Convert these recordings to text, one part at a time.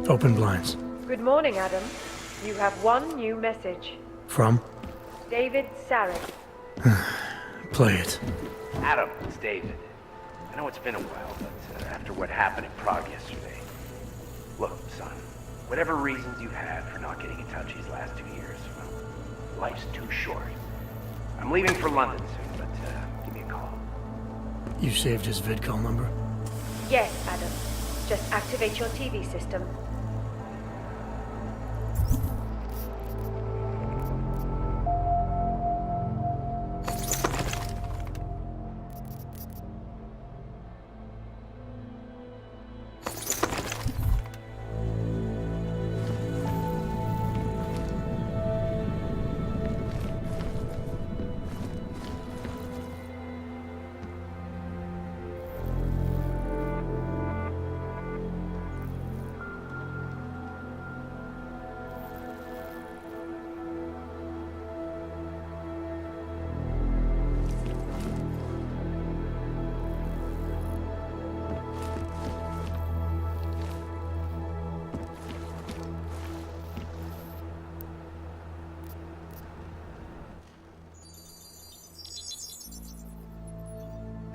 Open blinds. Good morning, Adam. You have one new message. From? David Sarek. Play it. Adam, it's David. I know it's been a while, but after what happened in Prague yesterday... Look, son, whatever reasons you had for not getting in touch these last 2 years, well, life's too short. I'm leaving for London soon, but give me a call. You saved his vidcall number? Yes, Adam. Just activate your TV system.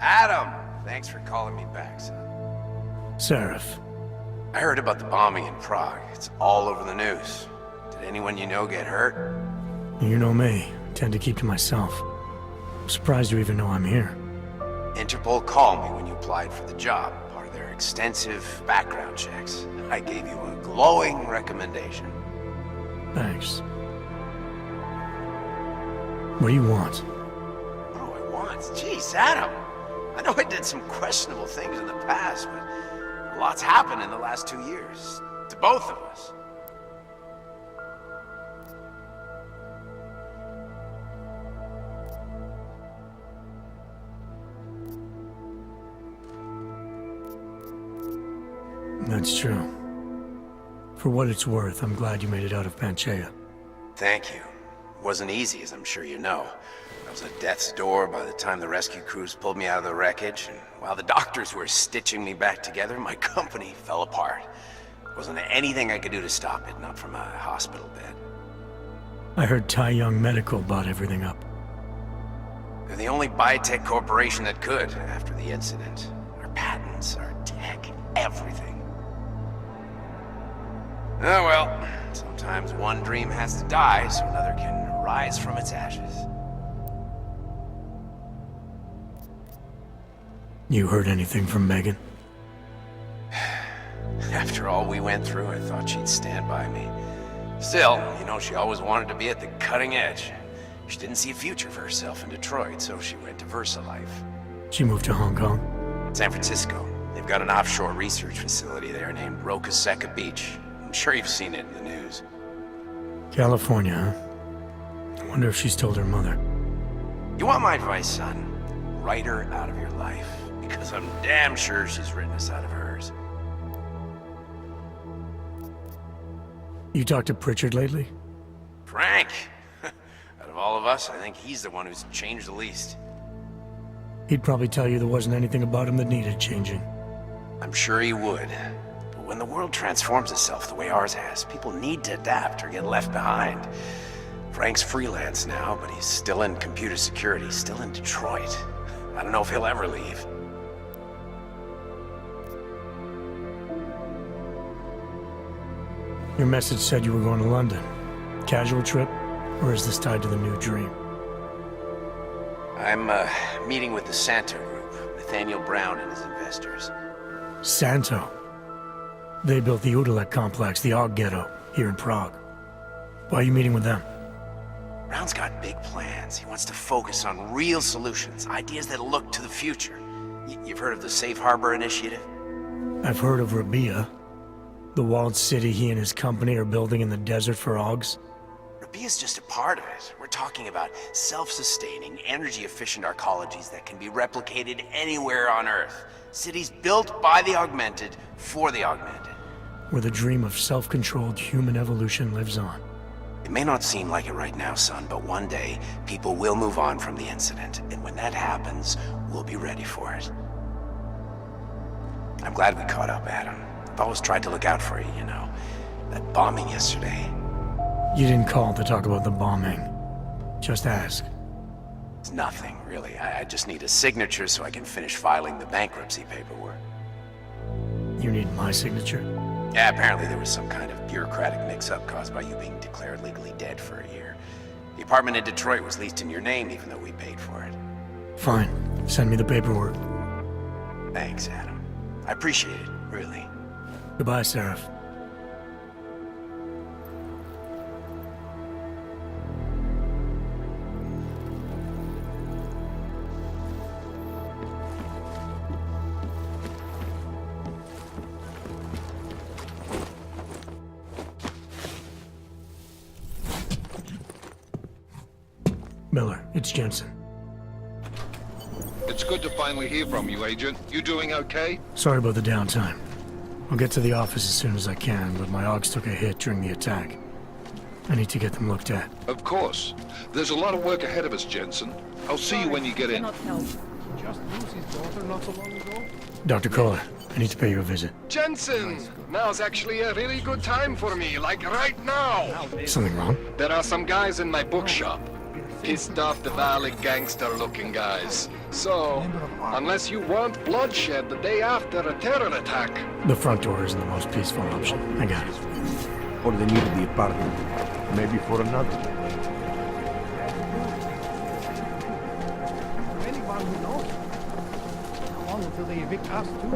Adam! Thanks for calling me back, son. Seraph. I heard about the bombing in Prague. It's all over the news. Did anyone you know get hurt? You know me. Tend to keep to myself. I'm surprised you even know I'm here. Interpol called me when you applied for the job, part of their extensive background checks. I gave you a glowing recommendation. Thanks. What do you want? What do I want? Jeez, Adam! I know I did some questionable things in the past, but a lot's happened in the last 2 years. To both of us. That's true. For what it's worth, I'm glad you made it out of Panchaea. Thank you. It wasn't easy, as I'm sure you know. I was at death's door by the time the rescue crews pulled me out of the wreckage, and while the doctors were stitching me back together, my company fell apart. There wasn't anything I could do to stop it, not from a hospital bed. I heard Tai Young Medical bought everything up. They're the only biotech corporation that could, after the incident. Our patents, our tech, everything. Oh well, sometimes one dream has to die so another can rise from its ashes. You heard anything from Megan? After all we went through, I thought she'd stand by me. Still, you know, she always wanted to be at the cutting edge. She didn't see a future for herself in Detroit, so she went to VersaLife. She moved to Hong Kong? San Francisco. They've got an offshore research facility there named Roca Seca Beach. I'm sure you've seen it in the news. California, huh? I wonder if she's told her mother. You want my advice, son? Write her out of your life. Because I'm damn sure she's written us out of hers. You talked to Pritchard lately? Frank! Out of all of us, I think he's the one who's changed the least. He'd probably tell you there wasn't anything about him that needed changing. I'm sure he would. But when the world transforms itself the way ours has, people need to adapt or get left behind. Frank's freelance now, but he's still in computer security, still in Detroit. I don't know if he'll ever leave. Your message said you were going to London. Casual trip? Or is this tied to the new dream? I'm meeting with the Santo Group, Nathaniel Brown and his investors. Santo? They built the Udalek complex, the Og Ghetto, here in Prague. Why are you meeting with them? Brown's got big plans. He wants to focus on real solutions, ideas that look to the future. You've heard of the Safe Harbor Initiative? I've heard of Rabia. The walled city he and his company are building in the desert for Augs. Rabia's just a part of it. We're talking about self-sustaining, energy-efficient arcologies that can be replicated anywhere on Earth. Cities built by the augmented, for the augmented. Where the dream of self-controlled human evolution lives on. It may not seem like it right now, son, but one day, people will move on from the incident, and when that happens, we'll be ready for it. I'm glad we caught up, Adam. always tried to look out for you, you know. That bombing yesterday. You didn't call to talk about the bombing. Just ask. It's nothing, really. I just need a signature so I can finish filing the bankruptcy paperwork. You need my signature? Yeah, apparently there was some kind of bureaucratic mix-up caused by you being declared legally dead for a year. The apartment in Detroit was leased in your name even though we paid for it. Fine. Send me the paperwork. Thanks, Adam. I appreciate it, really. Goodbye, Seraph. Miller, it's Jensen. It's good to finally hear from you, Agent. You doing okay? Sorry about the downtime. I'll get to the office as soon as I can, but my Augs took a hit during the attack. I need to get them looked at. Of course. There's a lot of work ahead of us, Jensen. I'll see you when you get in. Just lose his daughter not so long ago. Dr. Kohler, I need to pay you a visit. Jensen! Now's actually a really good time for me, like right now! Something wrong? There are some guys in my bookshop. Pissed off the Valley gangster-looking guys. So, unless you want bloodshed the day after a terror attack... The front door isn't the most peaceful option. I got it. Or they needed the apartment. Maybe for another. Anyone who knows. How long until they evict us too?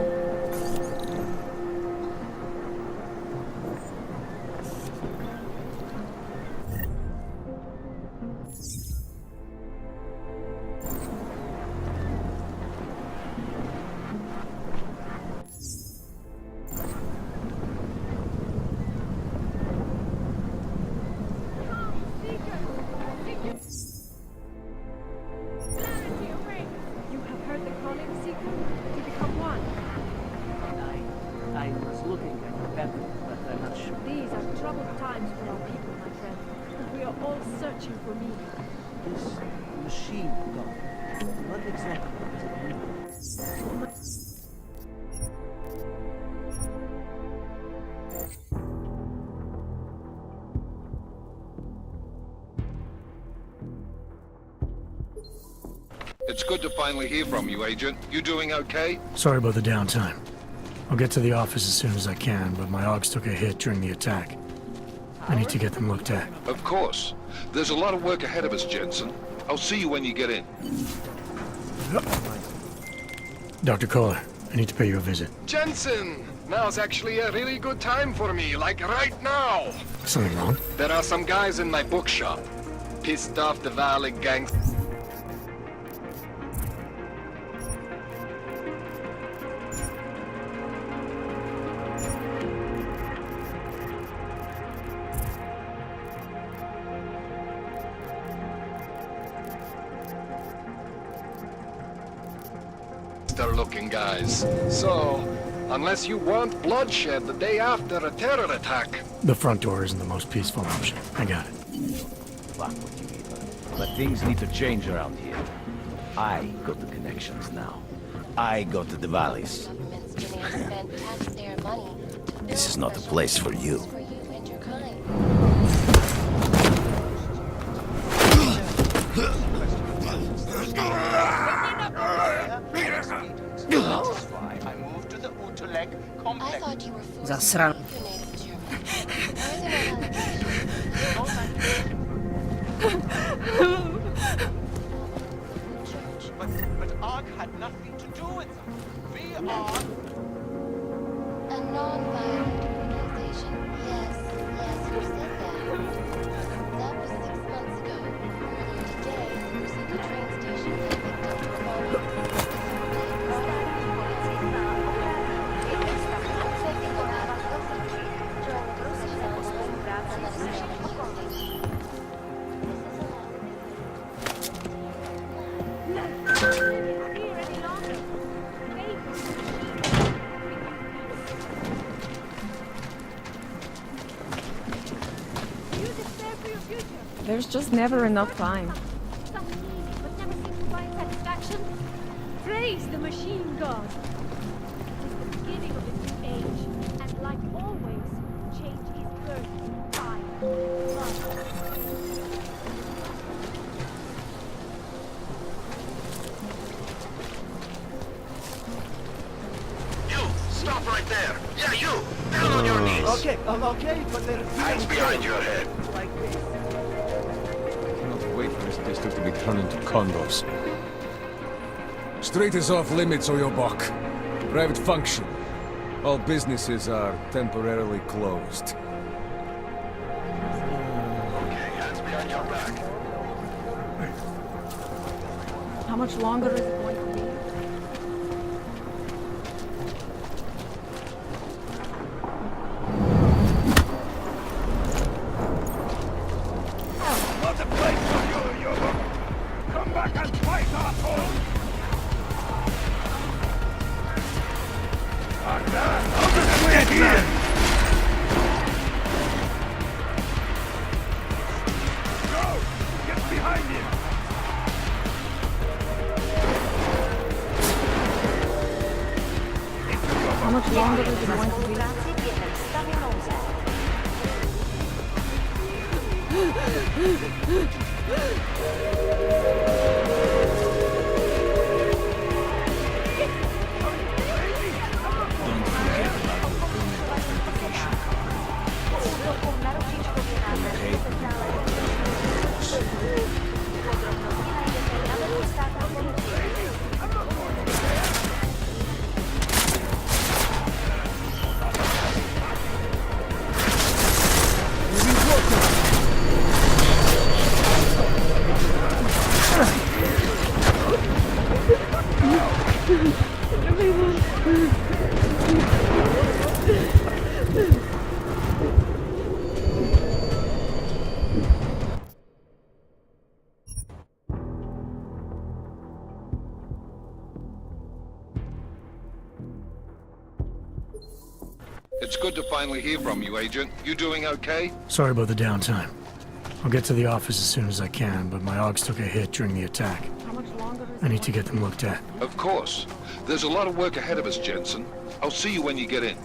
You have heard the calling, Seeker? To become one. I was looking at the pattern, but I'm not sure. These are troubled times for our people, my friend. We are all searching for me. This machine gun, what exactly does it mean? It's good to finally hear from you, Agent. You doing okay? Sorry about the downtime. I'll get to the office as soon as I can, but my Augs took a hit during the attack. I need to get them looked at. Of course. There's a lot of work ahead of us, Jensen. I'll see you when you get in. Dr. Kohler, I need to pay you a visit. Jensen! Now's actually a really good time for me, like right now! Something wrong? There are some guys in my bookshop. Pissed off the Valley gangster... looking guys. So, unless you want bloodshed the day after a terror attack... The front door isn't the most peaceful option. I got it. Fuck what you mean. But things need to change around here. I got the connections now. I go to the valleys. This is not the place for you. Zasran. But Ark had nothing to do with them. We are... A non-violent organization. Yes, you said that. That was 6 months ago. Earlier today, we received a train station that picked up a body. I'm thinking about it. Join the procedure online and let us know what you think. There's just never enough time. Something easy, but never seems to find satisfaction. Praise the machine god. It is the beginning of a new age, and Yeah, you! Down on your knees! Okay, okay, but they're Hands behind your head. like this. I cannot wait for this district to be turned into condos. Street is off limits, Oyobok. Private function. All businesses are temporarily closed. Okay, hands behind your back. How much longer is it going to be? Not the place for you, Yobo! Come back and fight, asshole! I'll just wait here! Go! Get behind him! How much longer is it going to be? It's good to finally hear from you, Agent. You doing okay? Sorry about the downtime. I'll get to the office as soon as I can, but my Augs took a hit during the attack. How much longer is I need to get them looked at. Of course. There's a lot of work ahead of us, Jensen. I'll see you when you get in.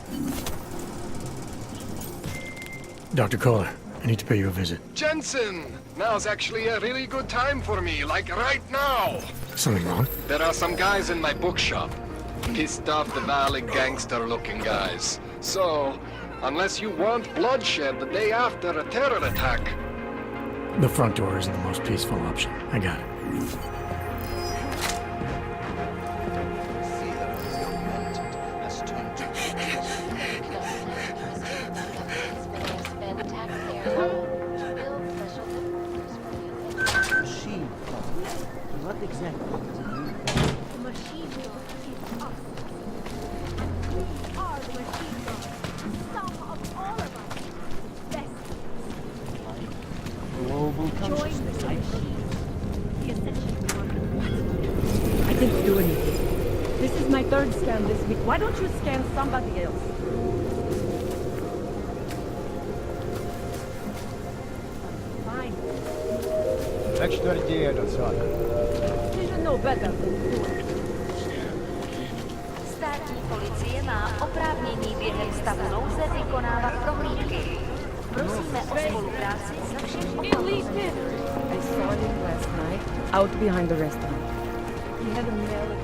Dr. Kohler, I need to pay you a visit. Jensen! Now's actually a really good time for me, like right now! Something wrong? There are some guys in my bookshop. Pissed off the Valley gangster-looking guys. So, unless you want bloodshed the day after a terror attack... The front door isn't the most peaceful option. I got it. Machine. What exactly does it mean? The machine gun is us. And we are the machine gun. Some of all of us. Best. Global Join consciousness. the machine. The essential one. I didn't do anything. This is my third scan this week. Why don't you scan somebody else? Fine. You should know better than to do it. Státní policie má oprávnění během stavu nouze vykonávat prohlídky. Prosíme o spolupráci se všemi okolními. I saw him last night, out behind the restaurant. He had a melody.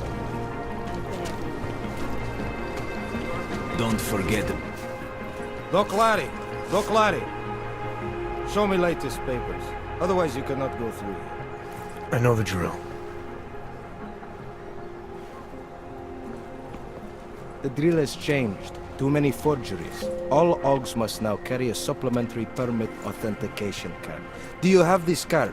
Don't forget. Doc Larry. Show me latest papers. Otherwise you cannot go through here. I know the drill. The drill has changed. Too many forgeries. All Augs must now carry a supplementary permit authentication card. Do you have this card?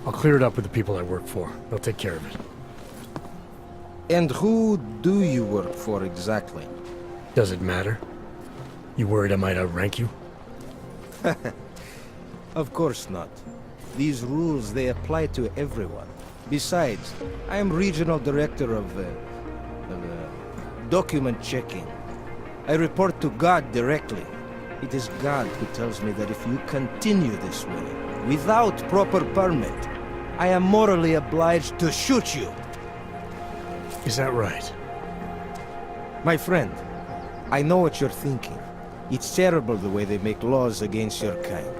I'll clear it up with the people I work for. They'll take care of it. And who do you work for exactly? Does it matter? You worried I might outrank you? Of course not. These rules, they apply to everyone. Besides, I am regional director of document checking. I report to God directly. It is God who tells me that if you continue this way, without proper permit, I am morally obliged to shoot you. Is that right? My friend, I know what you're thinking. It's terrible the way they make laws against your kind.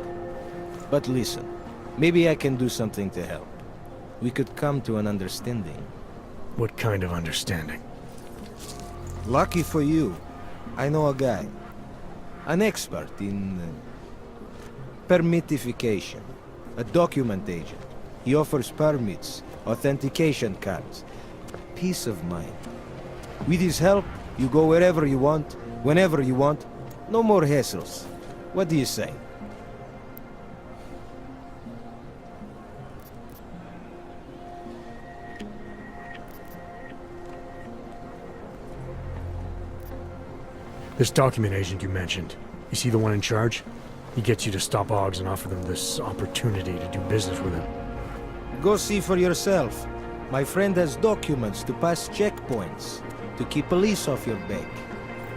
But listen, maybe I can do something to help. We could come to an understanding. What kind of understanding? Lucky for you, I know a guy. An expert in permitification. A document agent. He offers permits, authentication cards. Peace of mind. With his help, you go wherever you want, whenever you want. No more hassles. What do you say? This document agent you mentioned, you see the one in charge? He gets you to stop Oggs and offer them this opportunity to do business with him. Go see for yourself. My friend has documents to pass checkpoints, to keep police off your back,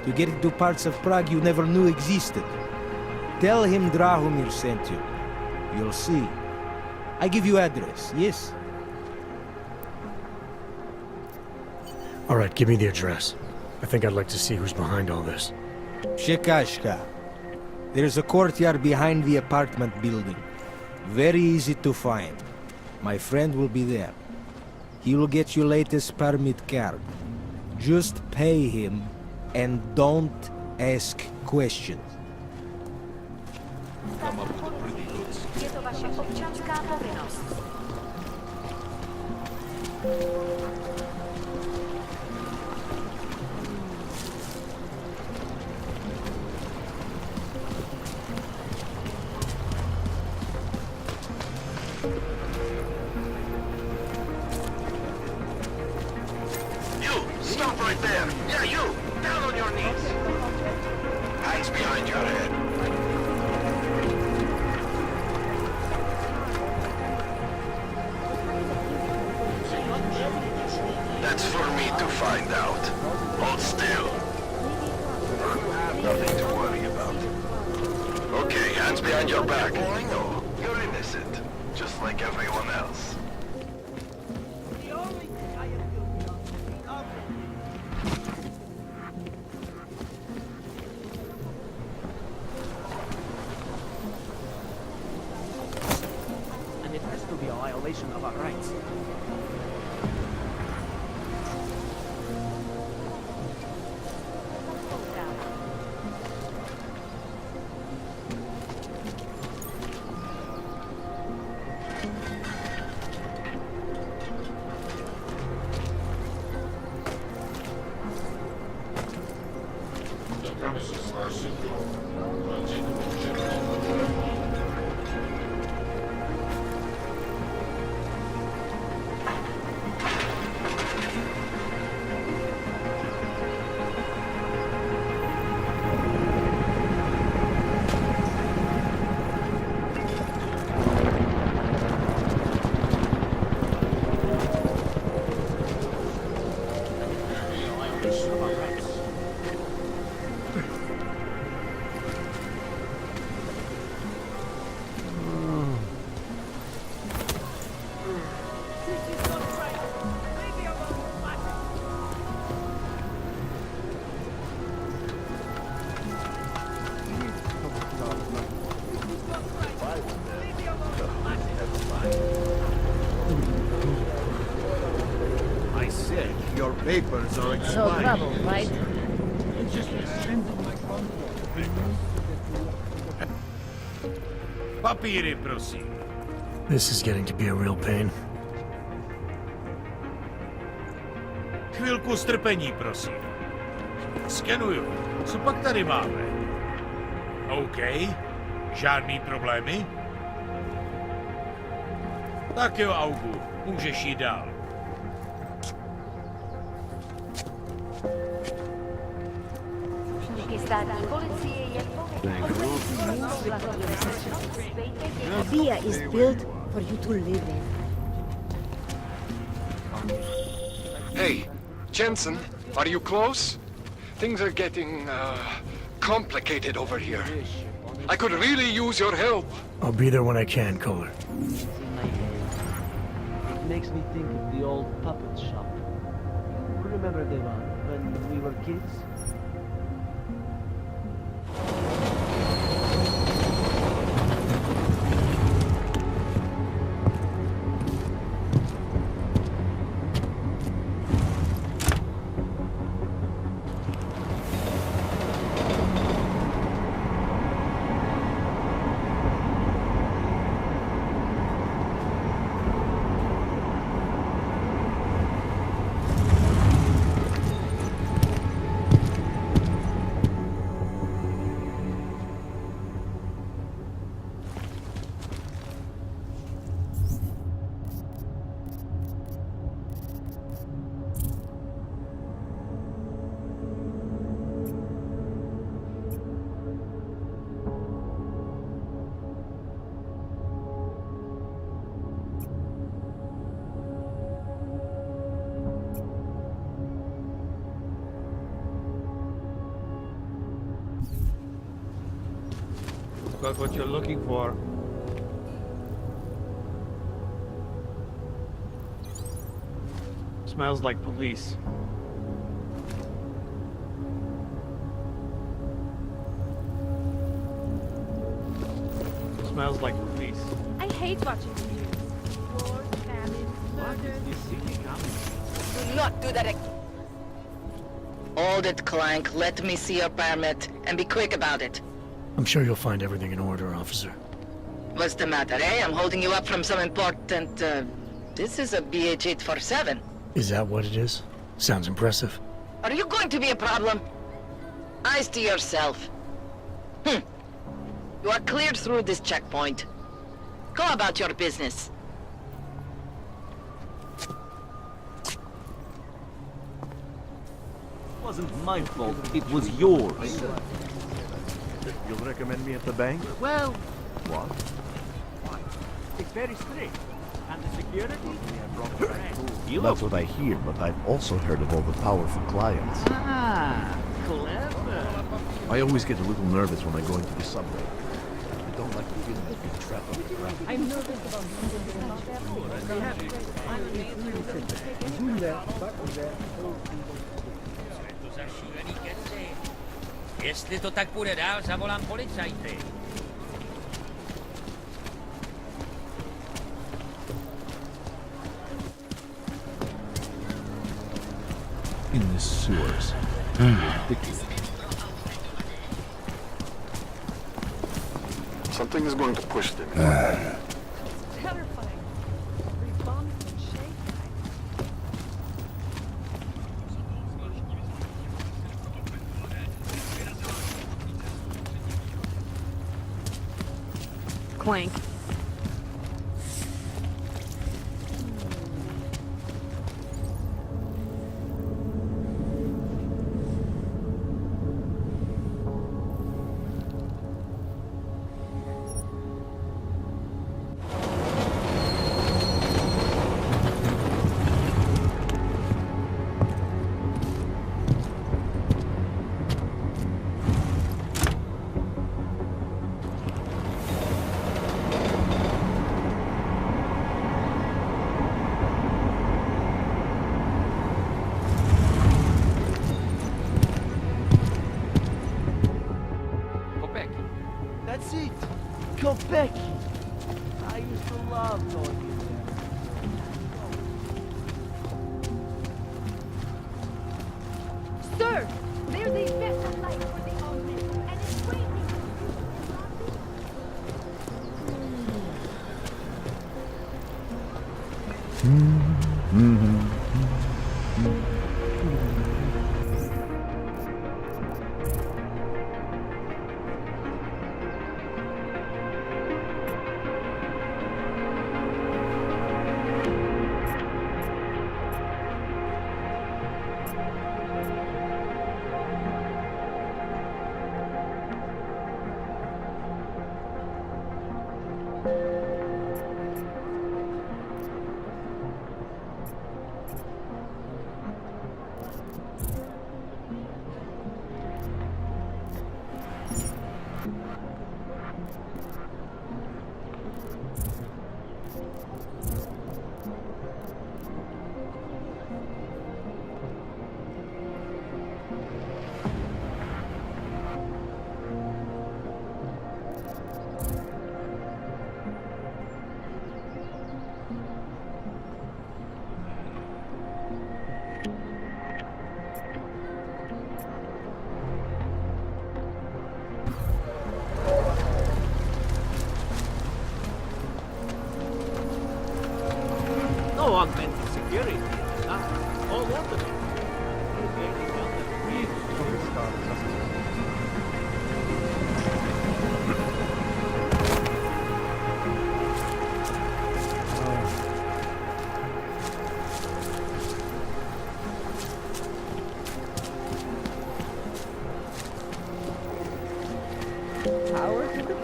to get into parts of Prague you never knew existed. Tell him Drahomir sent you. You'll see. I give you address, yes? All right, give me the address. I think I'd like to see who's behind all this. Shekashka. There's a courtyard behind the apartment building. Very easy to find. My friend will be there. He will get your latest permit card. Just pay him and don't ask questions. Je to vaše občanská povinnost. Stop right there! Yeah, you! Down on your knees! Hands behind your head. That's for me to find out. Hold still. You have nothing to worry about. Okay, hands behind your back. I know. You're innocent. Just like everyone else. Of our rights. The premises are secure. Continue. I said your papers are expired. So trouble, right? Papíry, prosím. This is getting to be a real pain. Chvilku strpení, prosím. Skenuju. Co pak tady máme? OK. Žádný problémy? Tak jo, Augu. Můžeš jít dál. Díky státní policii je Via is built for you to live in. Hey, Jensen, are you close? Things are getting, complicated over here. I could really use your help. I'll be there when I can, Kohler. It makes me think of the old puppet shop. Remember, Devon, when we were kids? Got what you're looking for. Smells like police. Smells like police. I hate watching the news. Wars, famine, murders. Do not do that. Hold it, Clank. Let me see your permit, and be quick about it. I'm sure you'll find everything in order, officer. What's the matter, eh? I'm holding you up from some important, This is a BH-847. Is that what it is? Sounds impressive. Are you going to be a problem? Eyes to yourself. You are cleared through this checkpoint. Go about your business. It wasn't my fault, it was yours. You'll recommend me at the bank? Well, What? it's very strict. And the security? That's what I hear, but I've also heard of all the powerful clients. Ah, clever. I always get a little nervous when I go into the subway. I don't like the feeling of being trapped on the ground. I'm nervous about Jestli to tak půjde dál, zavolám policajty. In the sewers. Ridiculous. Something is going to push them. Terrifying. Every bump and shake. Clank. That's it. Quebec. I used to love going there. Sir, there's a better life for the homeless, and it's waiting. No augmented security. All over it. Power to the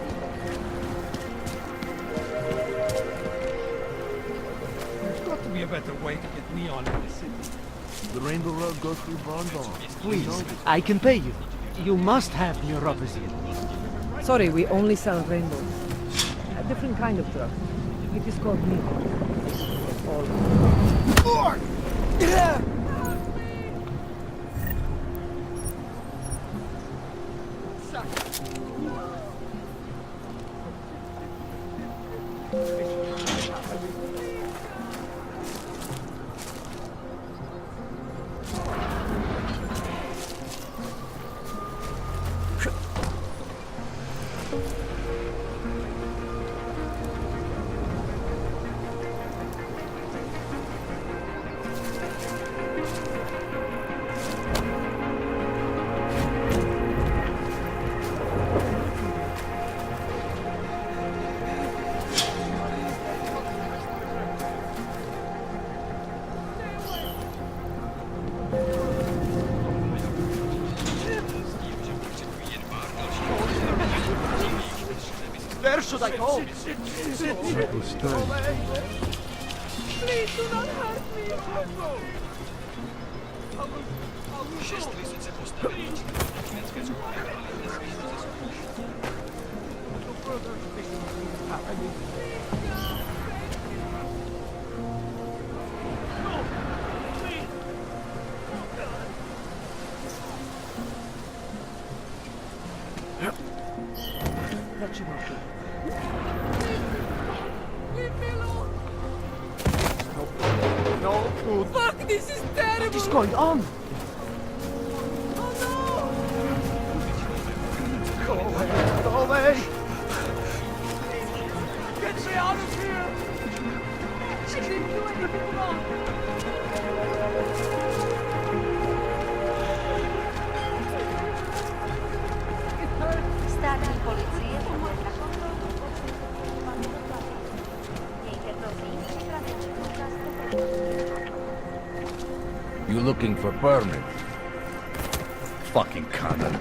There's got to be a better way to get neon in the city. The Rainbow Road goes through Brondon. Please, I can pay you. You must have neuropathy. Sorry, we only sell rainbows. A different kind of drug. It is called Nico. All. Where should I go? Please do not hurt me. That should not be. Leave me alone. No good. Fuck, this is terrible. What is going on? Go away. Go away. Get me out of here. She didn't do anything wrong. Státní policie pomůže na kontrolu mějte prosím připravený průkaz bezpečnosti. You looking for permit? Fucking Connor.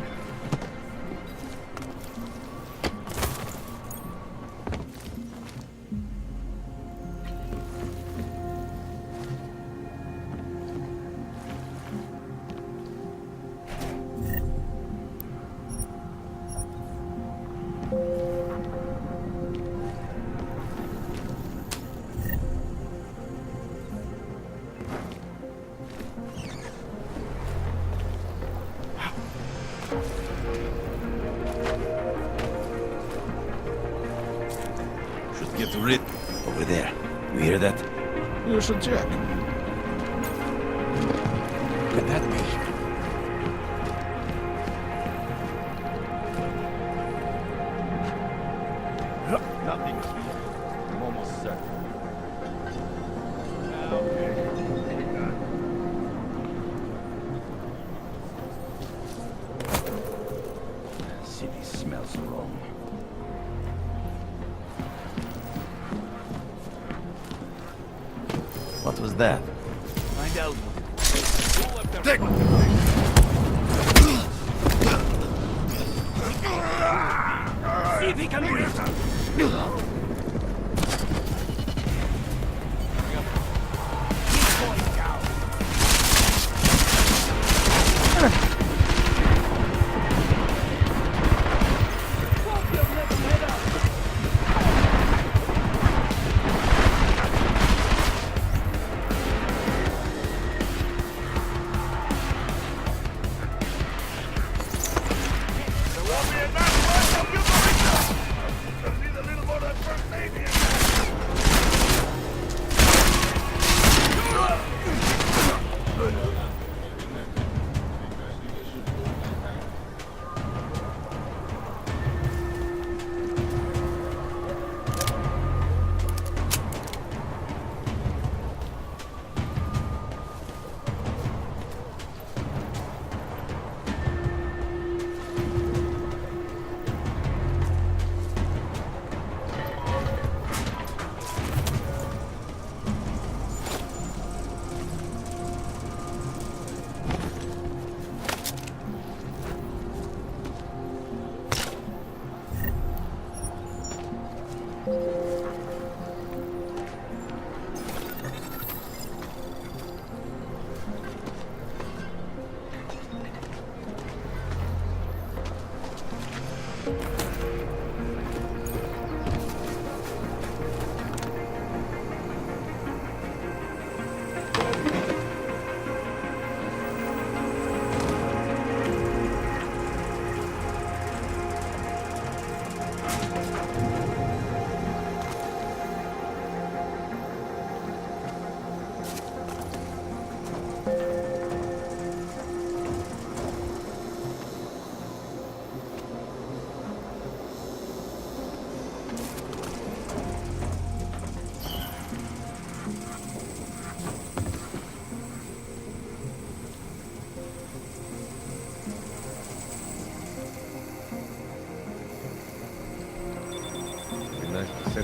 Should get rid over there. You hear that? You should check. Could that be? Nothing. I'm almost certain. City smells wrong. What was that? Find out. See if he can breathe.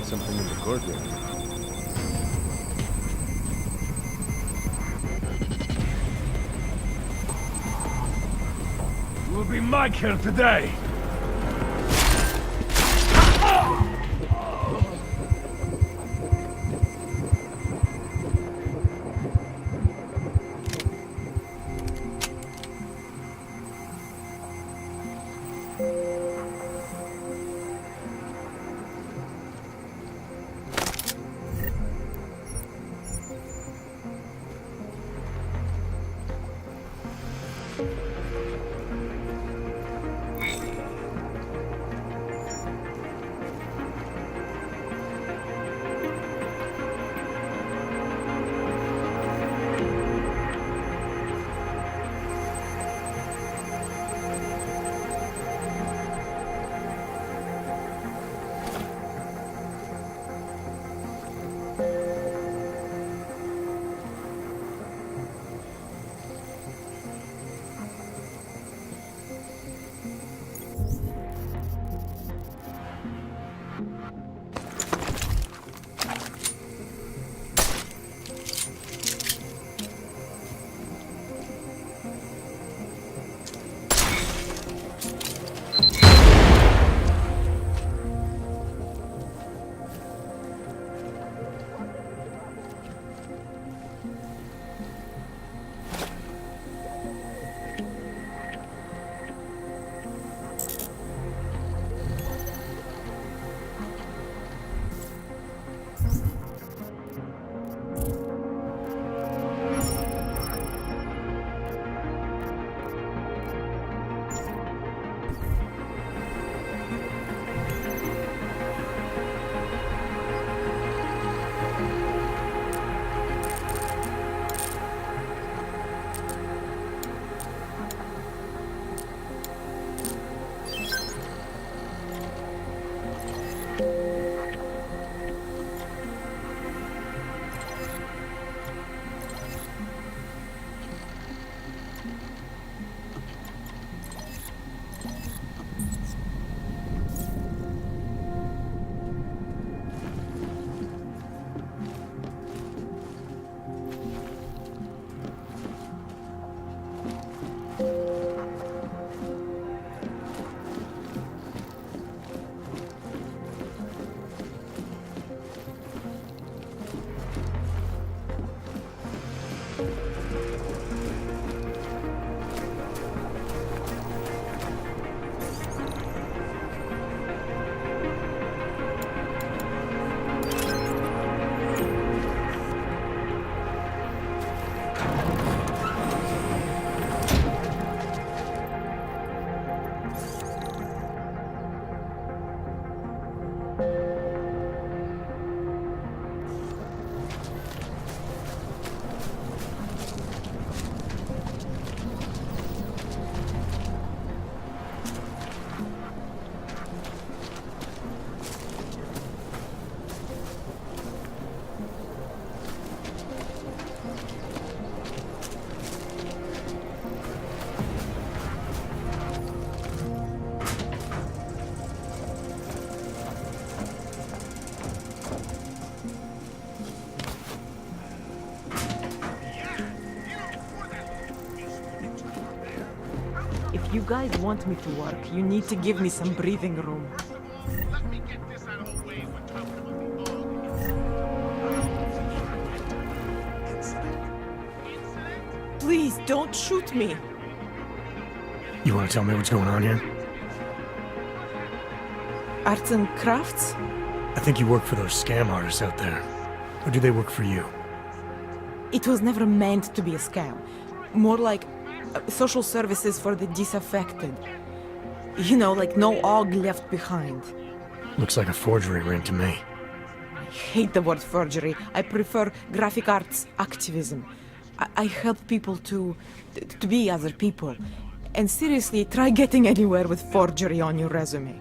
something in the courtyard. You will be my kill today! If you guys want me to work, you need to give me some breathing room. Please, don't shoot me! You want to tell me what's going on here? Arts and crafts? I think you work for those scam artists out there. Or do they work for you? It was never meant to be a scam. More like social services for the disaffected. You know, like no Og left behind. Looks like a forgery ring to me. I hate the word forgery. I prefer graphic arts activism. I help people to be other people. And seriously, try getting anywhere with forgery on your resume.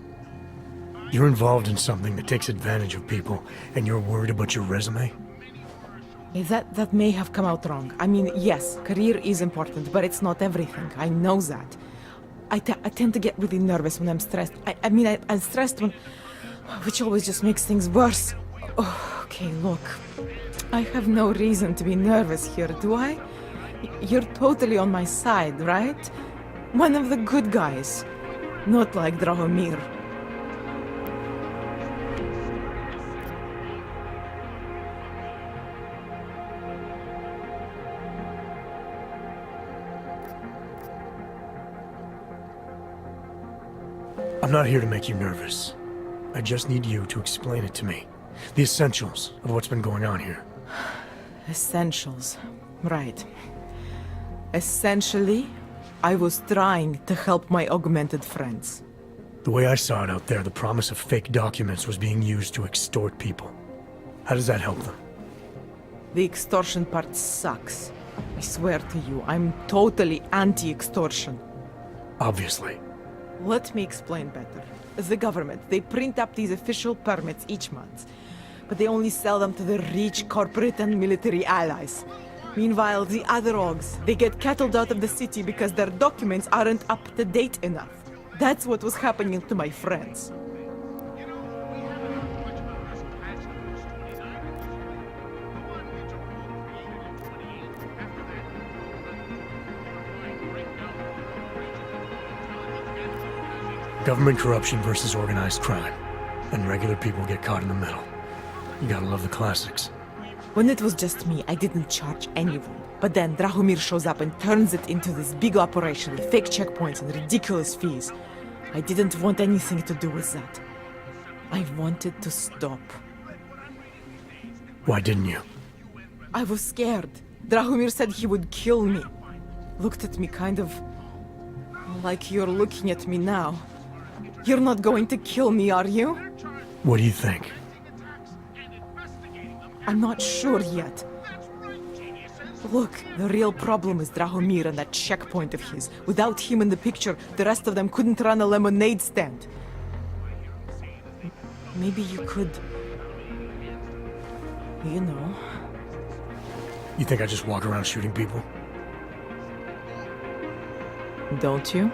You're involved in something that takes advantage of people, and you're worried about your resume? That may have come out wrong. I mean, yes, career is important, but it's not everything. I know that. I tend to get really nervous when I'm stressed. I'm stressed when which always just makes things worse. Oh, okay, look. I have no reason to be nervous here, do I? You're totally on my side, right? One of the good guys. Not like Drahomir. I'm not here to make you nervous. I just need you to explain it to me. The essentials of what's been going on here. Essentials. Right. Essentially, I was trying to help my augmented friends. The way I saw it out there, the promise of fake documents was being used to extort people. How does that help them? The extortion part sucks. I swear to you, I'm totally anti-extortion. Obviously. Let me explain better. The government, they print up these official permits each month, but they only sell them to the rich corporate and military allies. Meanwhile, the other Augs, they get cattled out of the city because their documents aren't up to date enough. That's what was happening to my friends. Government corruption versus organized crime. And regular people get caught in the middle. You gotta love the classics. When it was just me, I didn't charge anyone. But then Drahomir shows up and turns it into this big operation with fake checkpoints and ridiculous fees. I didn't want anything to do with that. I wanted to stop. Why didn't you? I was scared. Drahomir said he would kill me. Looked at me kind of like you're looking at me now. You're not going to kill me, are you? What do you think? I'm not sure yet. Look, the real problem is Drahomir and that checkpoint of his. Without him in the picture, the rest of them couldn't run a lemonade stand. Maybe you could... You know... You think I just walk around shooting people? Don't you?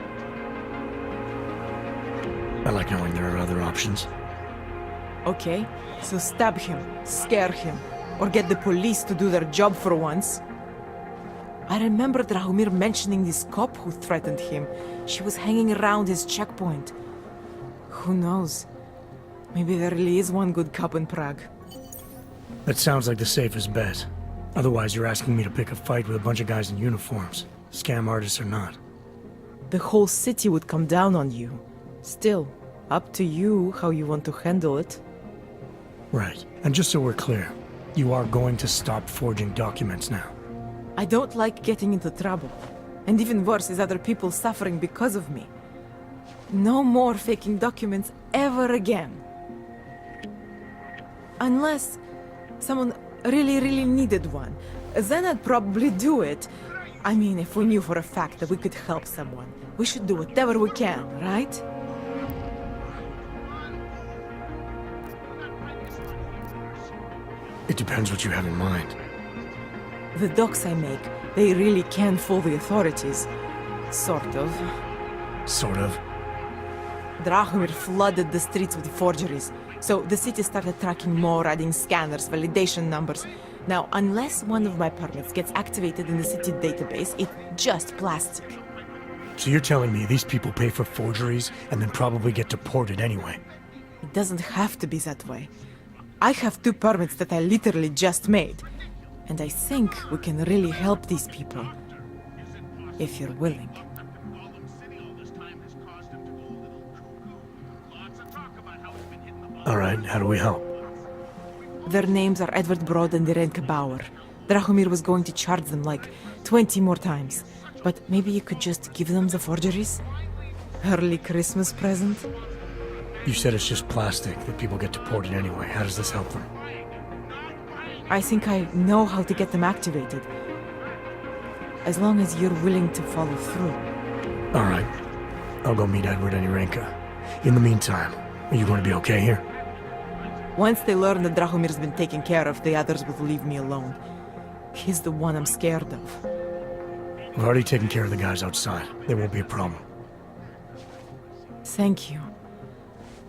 I like knowing there are other options. Okay, so stab him, scare him, or get the police to do their job for once. I remember Drahomir mentioning this cop who threatened him. She was hanging around his checkpoint. Who knows? Maybe there really is one good cop in Prague. That sounds like the safest bet. Otherwise, you're asking me to pick a fight with a bunch of guys in uniforms, scam artists or not. The whole city would come down on you. Still, up to you how you want to handle it. Right. And just so we're clear, you are going to stop forging documents now. I don't like getting into trouble. And even worse is other people suffering because of me. No more faking documents ever again. Unless someone really needed one. Then I'd probably do it. I mean, if we knew for a fact that we could help someone, we should do whatever we can, right? It depends what you have in mind. The docs I make, they really can fool the authorities. Sort of. Sort of. Drahomir flooded the streets with forgeries, so the city started tracking more, adding scanners, validation numbers. Now, unless one of my permits gets activated in the city database, it's just plastic. So you're telling me these people pay for forgeries and then probably get deported anyway? It doesn't have to be that way. I have 2 permits that I literally just made. And I think we can really help these people. If you're willing. Alright, how do we help? Their names are Edward Broad and Irenka Bauer. Drahomir was going to charge them like 20 more times. But maybe you could just give them the forgeries? Early Christmas present? You said it's just plastic, that people get deported anyway. How does this help them? I think I know how to get them activated. As long as you're willing to follow through. Alright. I'll go meet Edward and Irenka. In the meantime, are you going to be okay here? Once they learn that Drahomir's been taken care of, the others will leave me alone. He's the one I'm scared of. I've already taken care of the guys outside. They won't be a problem. Thank you.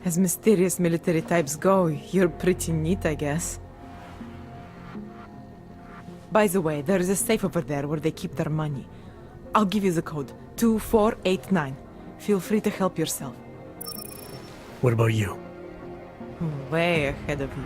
As mysterious military types go, you're pretty neat, I guess. By the way, there is a safe over there where they keep their money. I'll give you the code, 2489. Feel free to help yourself. What about you? Way ahead of you.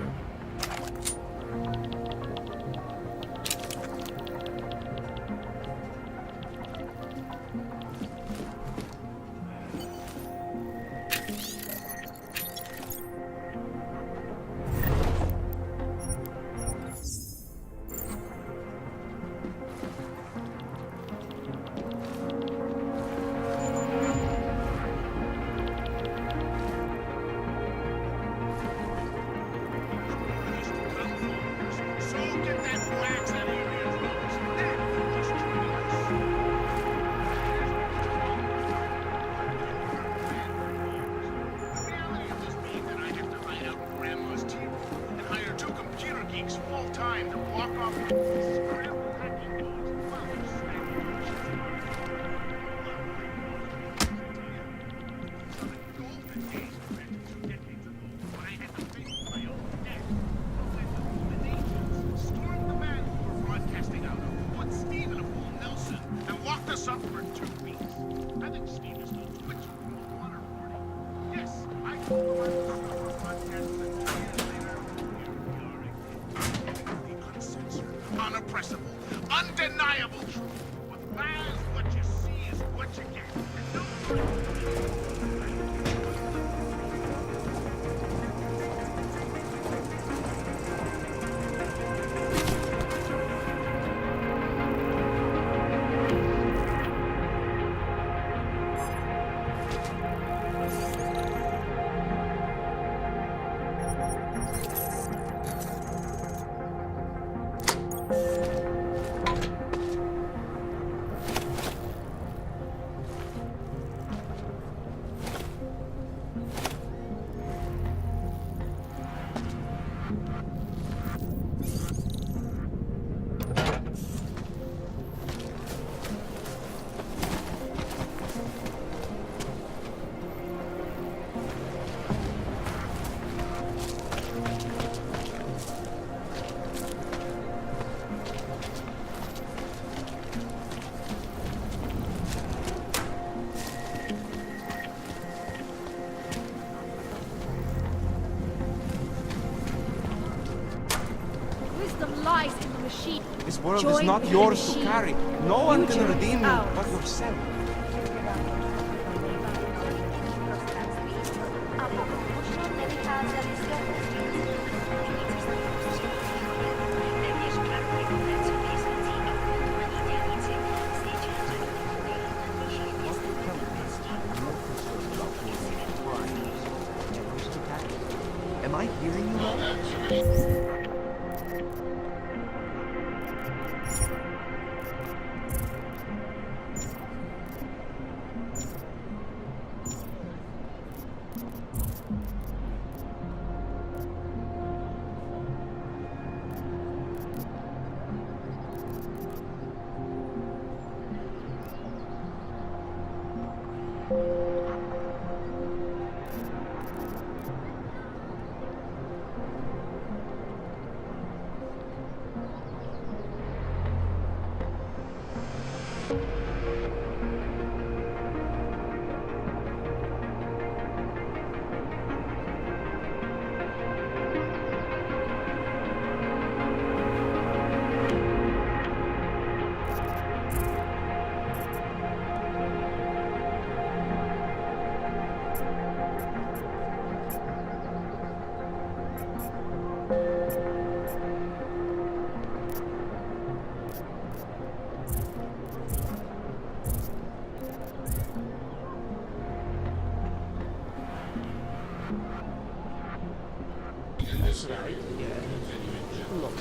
Unoppressible, undeniable truth. What matters, what you see is what you get. Wisdom lies in the machine. This world Join is not the yours to machine. carry. No one can Future redeem you ours. but yourself. Am I hearing you well? Look,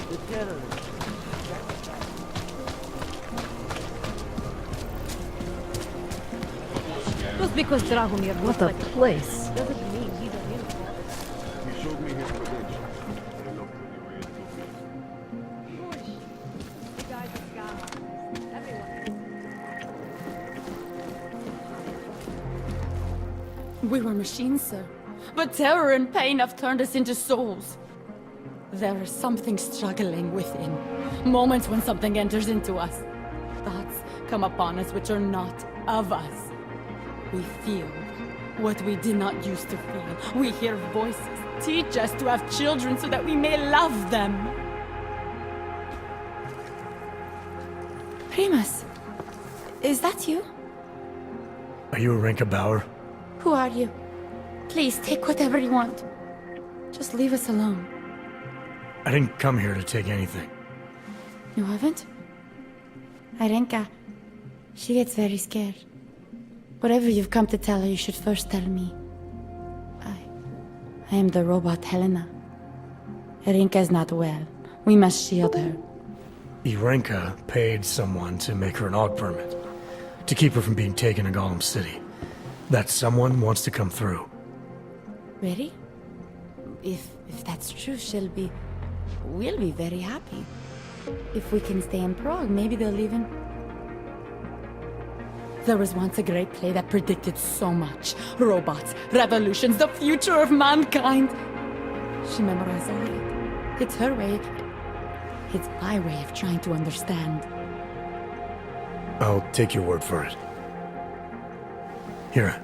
the terrorists. Just because Dragomir looks like a place doesn't mean he's a hero. He showed me his credentials. We were machines, sir. but terror and pain have turned us into souls. There is something struggling within. Moments when something enters into us. Thoughts come upon us which are not of us. We feel what we did not used to feel. We hear voices. Teach us to have children so that we may love them. Primus, is that you? Are you Arinka Bauer? Who are you? Please, take whatever you want. Just leave us alone. I didn't come here to take anything. You haven't? Arenka, she gets very scared. Whatever you've come to tell her, you should first tell me. I am the robot Helena. Arenka is not well. We must shield her. Irenka paid someone to make her an AUG permit. To keep her from being taken to Golem City. That someone wants to come through. Really? If that's true, we'll be very happy. If we can stay in Prague, maybe they'll even... There was once a great play that predicted so much. Robots, revolutions, the future of mankind. She memorized all of it. It's her way. It's my way of trying to understand. I'll take your word for it. Here.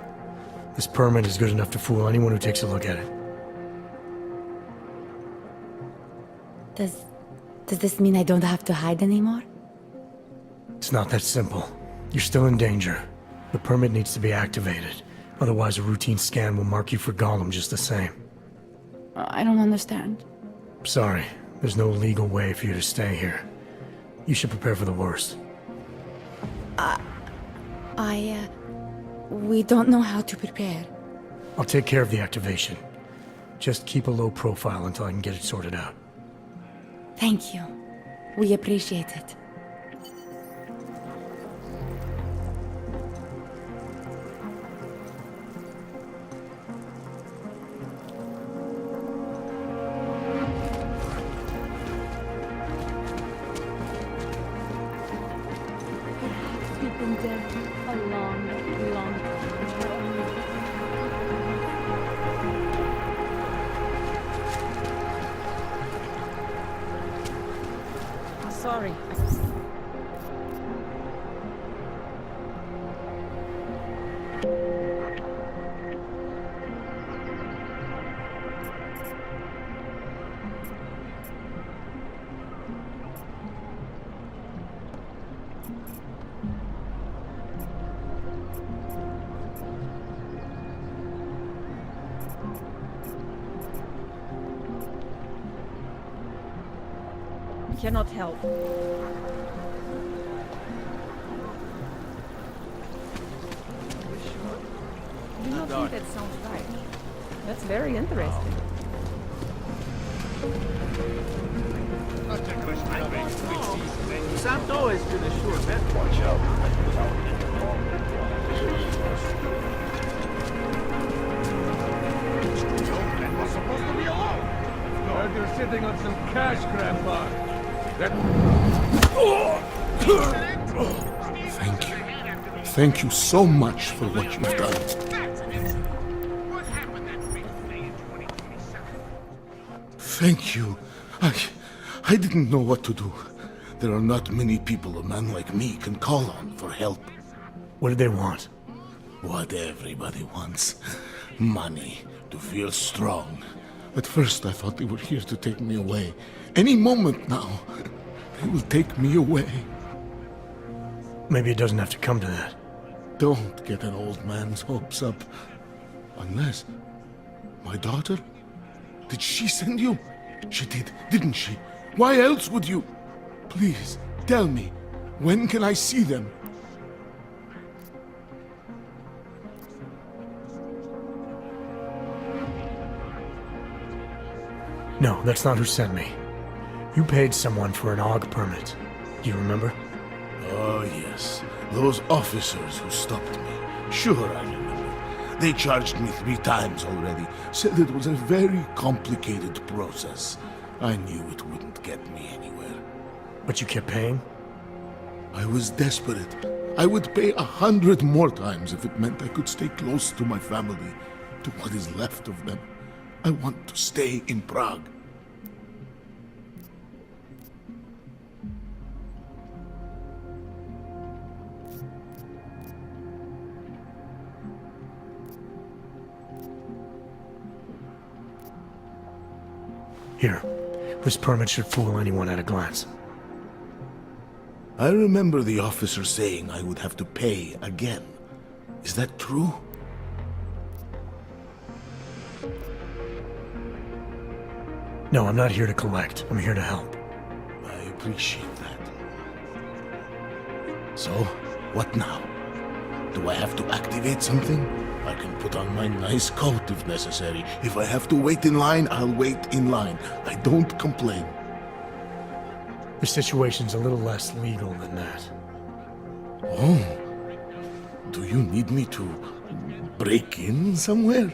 This permit is good enough to fool anyone who takes a look at it. Does this mean I don't have to hide anymore? It's not that simple. You're still in danger. The permit needs to be activated. Otherwise, a routine scan will mark you for Golem just the same. I don't understand. Sorry. There's no legal way for you to stay here. You should prepare for the worst. We don't know how to prepare. I'll take care of the activation. Just keep a low profile until I can get it sorted out. Thank you. We appreciate it. We've been dead a long, long time. Sorry. Cannot help. Do you not think that sounds right? That's very interesting. Santo has been a sure bet. Watch out. We're supposed to be alone. Heard you're sitting on some cash, Grandpa. Thank you. Thank you so much for what you've done. Thank you. I didn't know what to do. There are not many people a man like me can call on for help. What did they want? What everybody wants. Money, to feel strong. At first I thought they were here to take me away. Any moment now, they will take me away. Maybe it doesn't have to come to that. Don't get an old man's hopes up. Unless... my daughter? Did she send you? She did, didn't she? Why else would you? Please, tell me. When can I see them? No, that's not who sent me. You paid someone for an AUG permit. Do you remember? Oh, yes. Those officers who stopped me. Sure, I remember. They charged me 3 times already. Said it was a very complicated process. I knew it wouldn't get me anywhere. But you kept paying? I was desperate. I would pay 100 more times if it meant I could stay close to my family. to what is left of them. I want to stay in Prague. Here. This permit should fool anyone at a glance. I remember the officer saying I would have to pay again. Is that true? No, I'm not here to collect. I'm here to help. I appreciate that. So, what now? Do I have to activate something? I can put on my nice coat if necessary. If I have to wait in line, I'll wait in line. I don't complain. The situation's a little less legal than that. Oh. Do you need me to break in somewhere?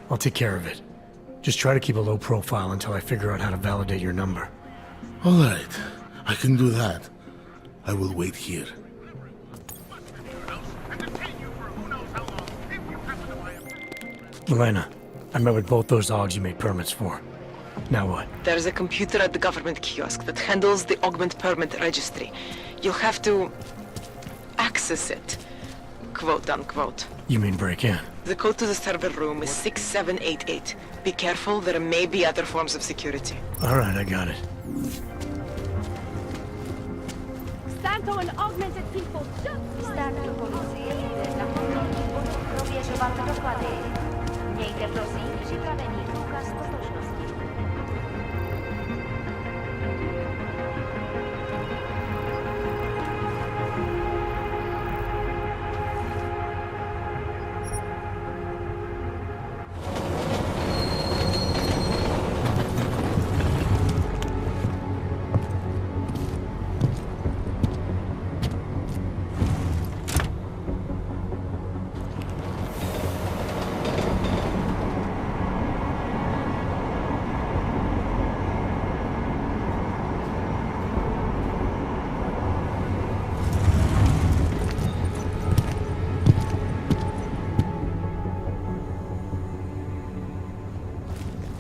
I'll take care of it. Just try to keep a low profile until I figure out how to validate your number. All right. I can do that. I will wait here. Milena, I met with both those dogs you made permits for. Now what? There's a computer at the government kiosk that handles the augment permit registry. You'll have to access it, quote unquote. You mean break in? The code to the server room is 6788. Be careful, there may be other forms of security. All right, I got it. Santo and augmented people just Wystarczy policji na kontrolni probierzowate dokłady. Miejte prosím připravený důkaz totožnosti.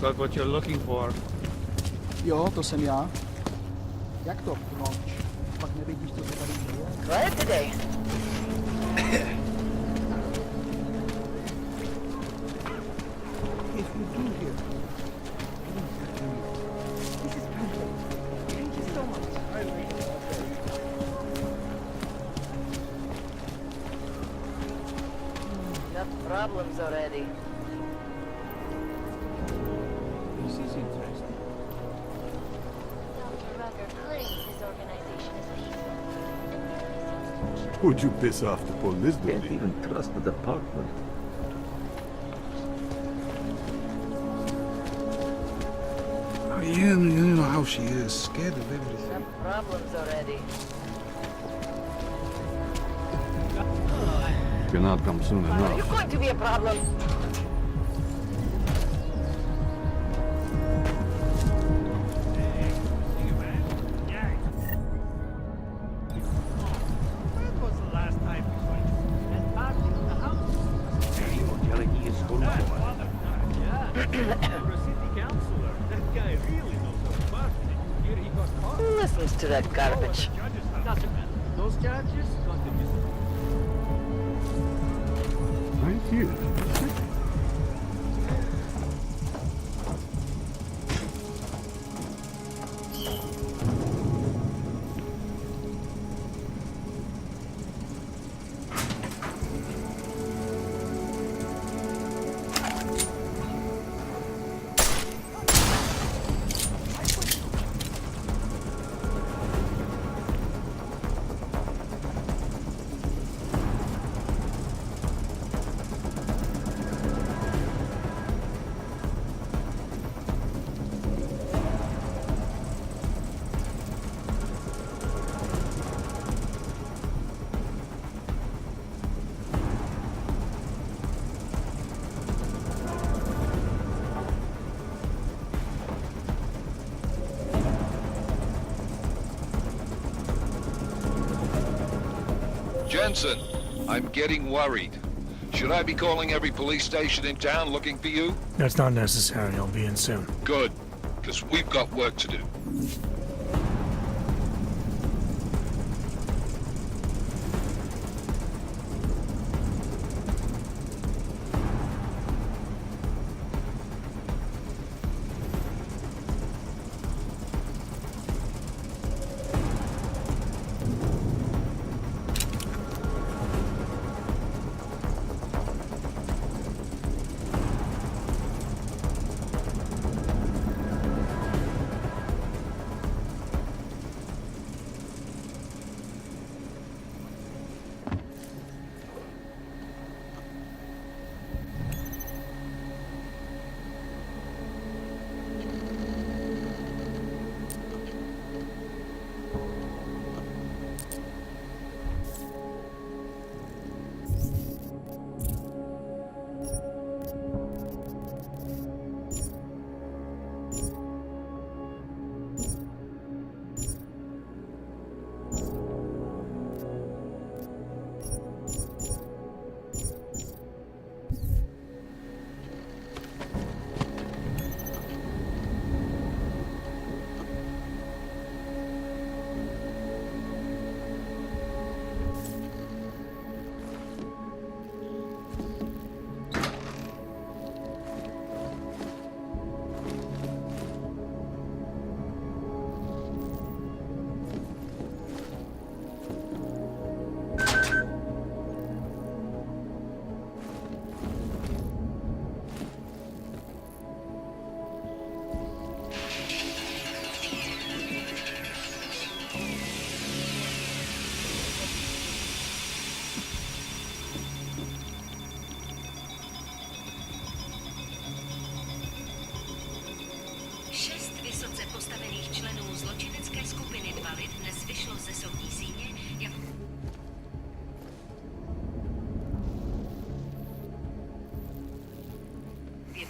Got what you're looking for. Jo, to jsem já. Jak to, Knouč? Pak nevidíš, co se tady děje? Quiet today. If you do hear, please continue. This is perfect. Thank you so much. Got problems already. This is interesting. Dr. Rucker claims his organization is peaceful. Who'd you piss off to pull this dude? Can't even trust the department. Oh, you know how she is, scared of everything. Got problems already. Cannot come soon Are you enough. going to be a problem? Who listens to that garbage? Doesn't matter. Those charges got to be. Right here. Jensen, I'm getting worried. Should I be calling every police station in town looking for you? That's not necessary. I'll be in soon. Good, because we've got work to do.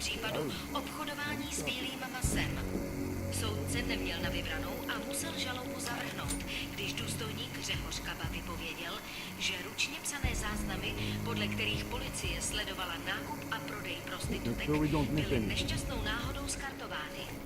případu obchodování s bílým masem. Soudce neměl na vybranou a musel žalobu zavrhnout, když důstojník Řehoř Kaba vypověděl, že ručně psané záznamy, podle kterých policie sledovala nákup a prodej prostitutek, byly nešťastnou náhodou skartovány.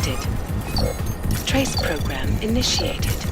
detected. Trace program initiated.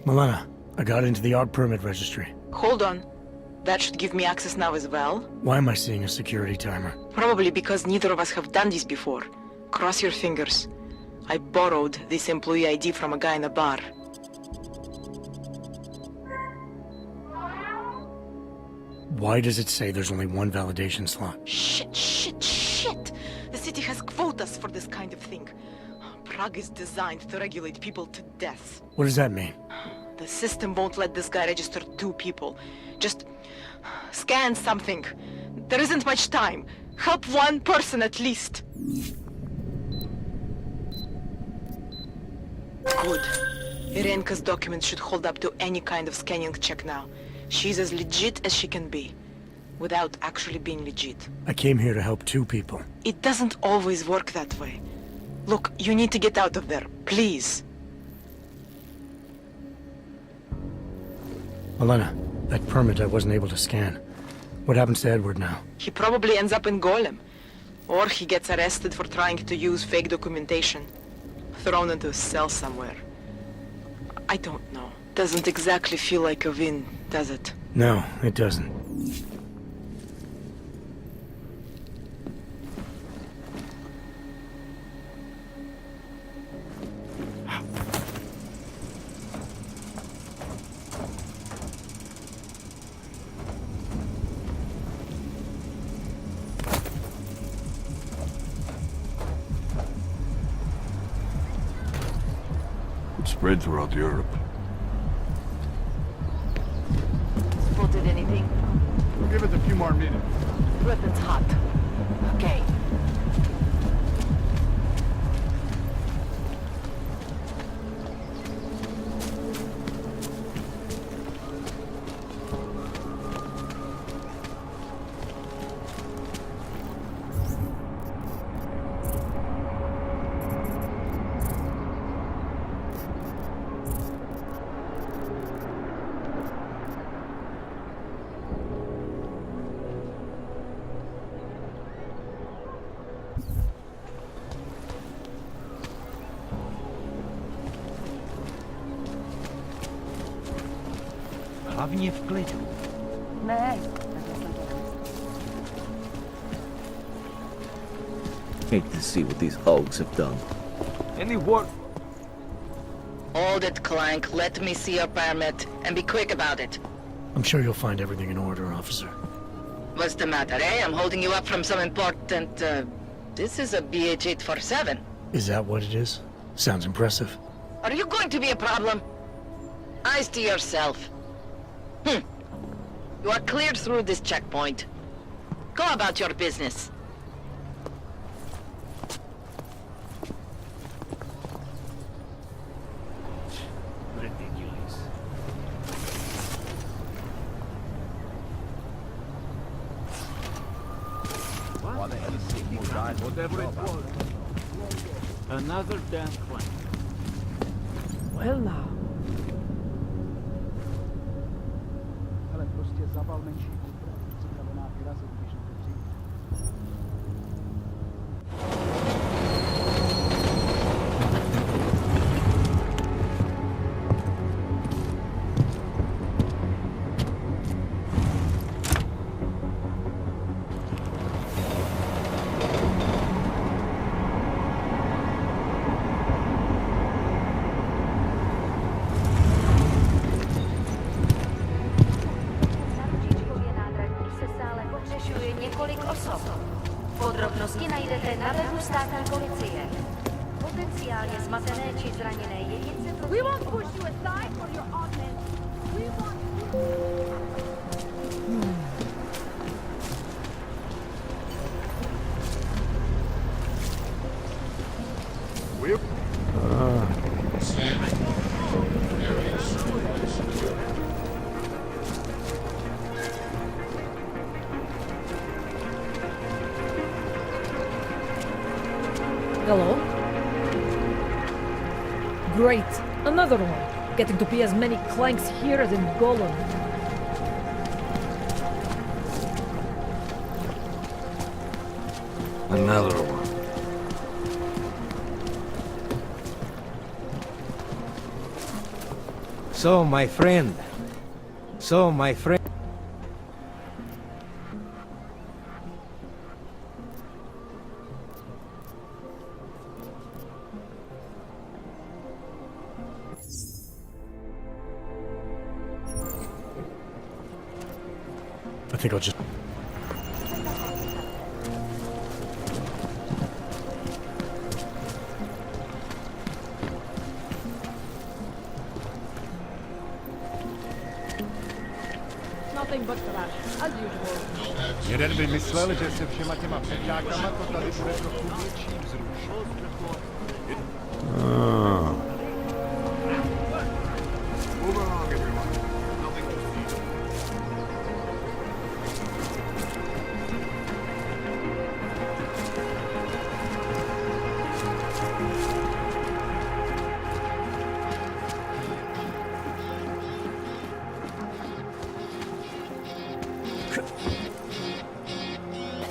Milena, I got into the ARC permit registry. Hold on. That should give me access now as well. Why am I seeing a security timer? Probably because neither of us have done this before. Cross your fingers. I borrowed this employee ID from a guy in a bar. Why does it say there's only one validation slot? Shit! The city has quotas for this kind of thing. Prague is designed to regulate people to death. What does that mean? The system won't let this guy register 2 people. Just scan something. There isn't much time. Help 1 person at least. Good. Irenka's documents should hold up to any kind of scanning check now. She's as legit as she can be, without actually being legit. I came here to help 2 people. It doesn't always work that way. Look, you need to get out of there, please. Elena, that permit I wasn't able to scan. What happens to Edward now? He probably ends up in Golem. Or he gets arrested for trying to use fake documentation. Thrown into a cell somewhere. I don't know. Doesn't exactly feel like a win, does it? No, it doesn't. It spread throughout Europe. Spotted anything? We'll give it a few more minutes. Weapons hot. Okay. Hlavně v klidu. Ne. Hate to see what these hogs have done. Any word? Hold it, Clank. Let me see your permit, and be quick about it. I'm sure you'll find everything in order, officer. What's the matter, eh? I'm holding you up from some important, This is a BH-847. Is that what it is? Sounds impressive. Are you going to be a problem? Eyes to yourself. You are cleared through this checkpoint. Go about your business. Ridiculous. Whatever it was. Another damn Clank. Well now. Ale prostě zabal menší připravená vyrazit, když to přijde. Několik osob. Podrobnosti najdete na webu státní policie. Potenciálně zmatené či zraněné jedince... We won't push you aside for your offense. We want Whip. Hello? Great, another one. Getting to be as many Clanks here as in Golem. Another one. So, my friend. I think I'll just... Nothing but trash, as usual. Jeden by myslel, že se všema těma přeťákama to tady bude trochu větší vzruš. Move along, everyone. Nothing to see.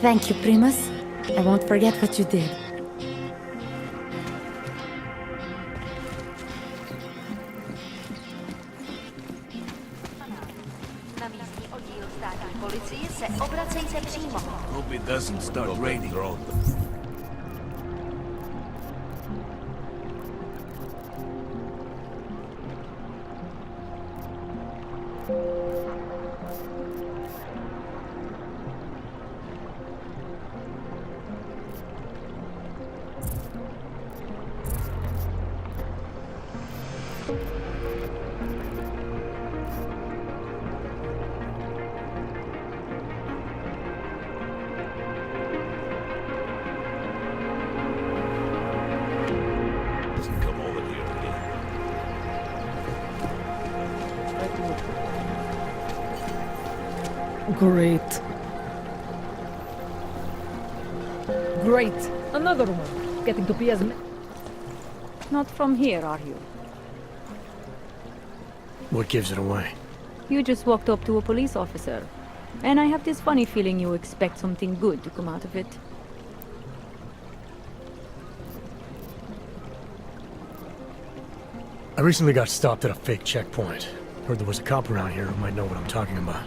Thank you, Primus. I won't forget what you did. Na místní oddíl státní policie se obracejte přímo. Hope it doesn't start raining. Great. Great. Another one. Getting to be as... Not from here, are you? What gives it away? You just walked up to a police officer. And I have this funny feeling you expect something good to come out of it. I recently got stopped at a fake checkpoint. Heard there was a cop around here who might know what I'm talking about.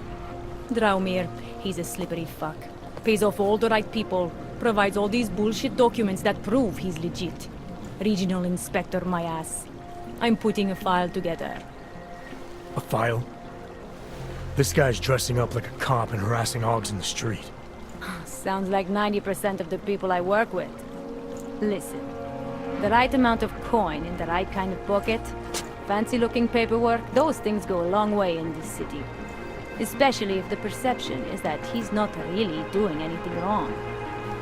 Draumir, he's a slippery fuck. Pays off all the right people, provides all these bullshit documents that prove he's legit. Regional inspector, my ass. I'm putting a file together. A file? This guy's dressing up like a cop and harassing hogs in the street. Sounds like 90% of the people I work with. Listen, the right amount of coin in the right kind of pocket, fancy-looking paperwork, those things go a long way in this city. Especially if the perception is that he's not really doing anything wrong.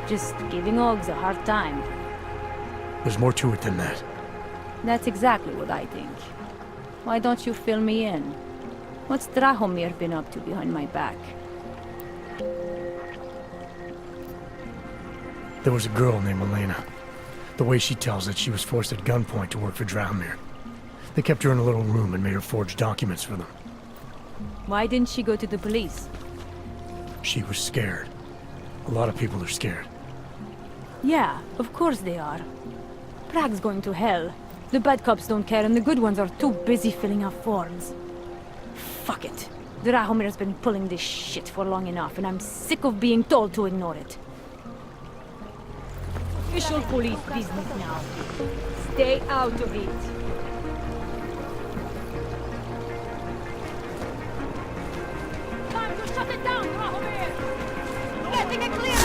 Just giving hogs a hard time. There's more to it than that. That's exactly what I think. Why don't you fill me in? What's Drahomir been up to behind my back? There was a girl named Elena. The way she tells it, she was forced at gunpoint to work for Drahomir. They kept her in a little room and made her forge documents for them. Why didn't she go to the police? She was scared. A lot of people are scared. Yeah, of course they are. Prague's going to hell. The bad cops don't care and the good ones are too busy filling out forms. Fuck it. Drahomir's been pulling this shit for long enough and I'm sick of being told to ignore it. Official police business now. Stay out of it. Time to shut it down, Drahomir! Getting a clear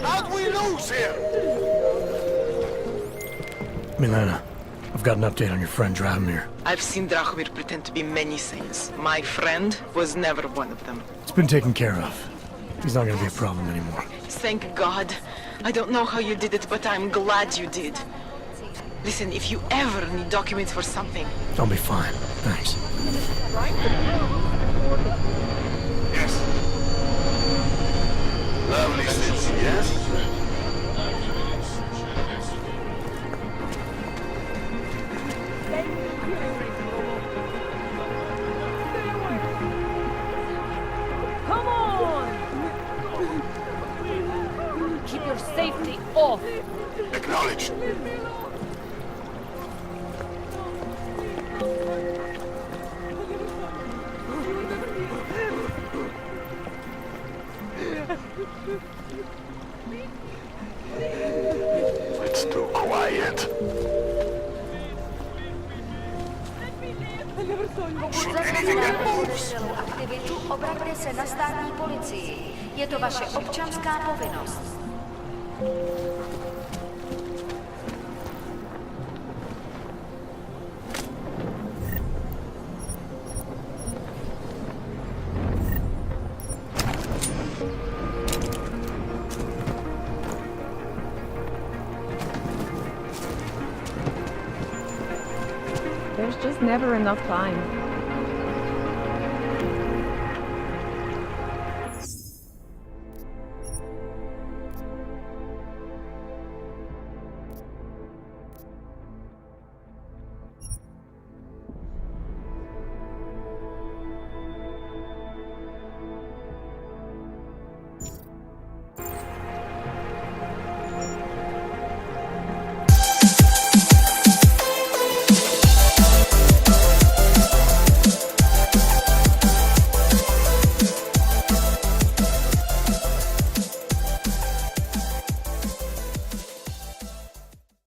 How'd we lose here? Milena, I've got an update on your friend Drahomir. I've seen Drahomir pretend to be many things. My friend was never one of them. It's been taken care of. He's not gonna be a problem anymore. Thank God. I don't know how you did it, but I'm glad you did. Listen, if you ever need documents for something... I'll be fine. Thanks. Yes. Lovely city, yes? Come on! Keep your safety off! Acknowledged. Zaznamenáte podezřelou aktivitu, obraťte se na státní policii. Je to vaše občanská povinnost. There's just never enough time.